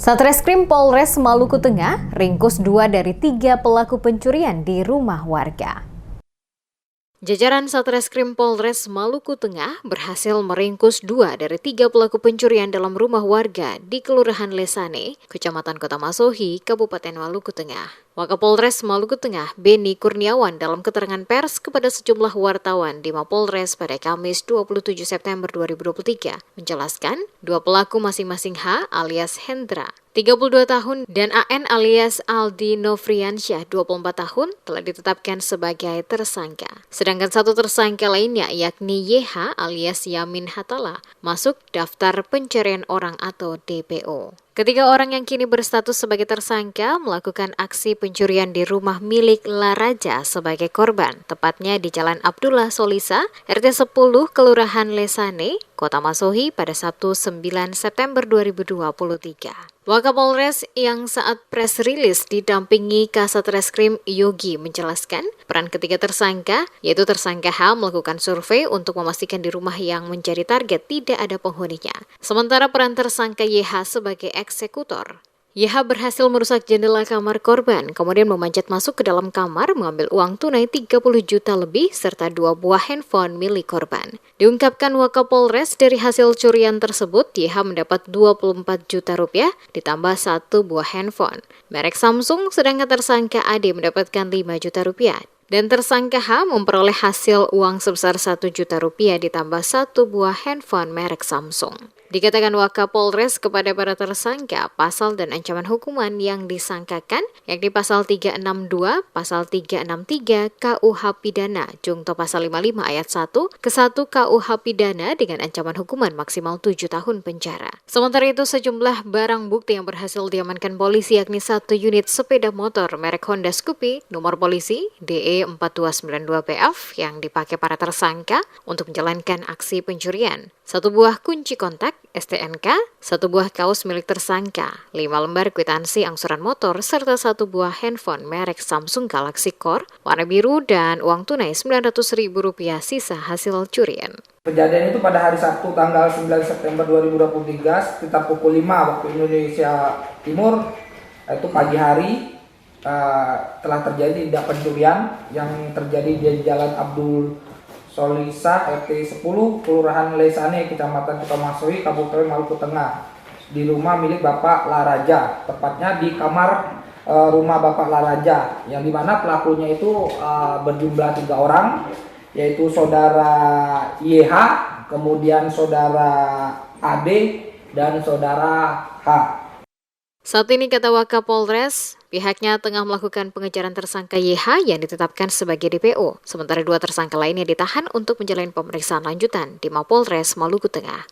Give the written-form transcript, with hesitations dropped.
Satreskrim Polres Maluku Tengah ringkus 2 dari 3 pelaku pencurian di rumah warga. Jajaran Satreskrim Polres Maluku Tengah berhasil meringkus 2 dari 3 pelaku pencurian dalam rumah warga di Kelurahan Lesane, Kecamatan Kota Masohi, Kabupaten Maluku Tengah. Wakapolres Maluku Tengah, Beni Kurniawan dalam keterangan pers kepada sejumlah wartawan di Mapolres pada Kamis 27 September 2023 menjelaskan 2 pelaku masing-masing H alias Hendra 32 tahun dan AN alias Aldi Nofriansyah 24 tahun telah ditetapkan sebagai tersangka. Sedangkan satu tersangka lainnya yakni YH alias Yamin Hatala masuk daftar pencarian orang atau DPO. Ketiga orang yang kini berstatus sebagai tersangka melakukan aksi pencurian di rumah milik Laraja sebagai korban, tepatnya di Jalan Abdullah Solisa, RT 10, Kelurahan Lesane, Kota Masohi pada Sabtu 9 September 2023. Wakapolres yang saat press release didampingi Kasat Reskrim Yogi menjelaskan peran ketiga tersangka, yaitu tersangka H melakukan survei untuk memastikan di rumah yang menjadi target tidak ada penghuninya. Sementara peran tersangka YH sebagai eksekutor. YH berhasil merusak jendela kamar korban, kemudian memanjat masuk ke dalam kamar, mengambil uang tunai 30 juta lebih, serta 2 buah handphone milik korban. Diungkapkan Wakapolres dari hasil curian tersebut, YH mendapat 24 juta rupiah, ditambah 1 buah handphone merek Samsung, sedangkan tersangka AD mendapatkan 5 juta rupiah. Dan tersangka H memperoleh hasil uang sebesar 1 juta rupiah ditambah 1 buah handphone merek Samsung. Dikatakan Wakapolres kepada para tersangka, pasal dan ancaman hukuman yang disangkakan, yakni pasal 362, pasal 363 KUH Pidana, Jungto pasal 55 ayat 1 ke 1 KUH Pidana dengan ancaman hukuman maksimal 7 tahun penjara. Sementara itu sejumlah barang bukti yang berhasil diamankan polisi yakni 1 unit sepeda motor merek Honda Scoopy, nomor polisi DE 4292PF yang dipakai para tersangka untuk menjalankan aksi pencurian. 1 buah kunci kontak STNK, 1 buah kaos milik tersangka, 5 lembar kwitansi angsuran motor, serta 1 buah handphone merek Samsung Galaxy Core warna biru dan uang tunai Rp900.000 sisa hasil curian. Kejadian itu pada hari Sabtu tanggal 9 September 2023 sekitar pukul 5 waktu Indonesia Timur, itu pagi hari. Telah terjadi tindak pencurian yang terjadi di Jalan Abdul Solisa RT 10 Kelurahan Lesane Kecamatan Kota Masohi Kabupaten Maluku Tengah di rumah milik Bapak Laraja, tepatnya di kamar rumah Bapak Laraja, yang dimana pelakunya itu berjumlah 3 orang, yaitu saudara YH, kemudian saudara AD, dan saudara H. Saat ini kata Wakapolres, pihaknya tengah melakukan pengejaran tersangka YH yang ditetapkan sebagai DPO, sementara 2 tersangka lainnya ditahan untuk menjalani pemeriksaan lanjutan di Mapolres Maluku Tengah.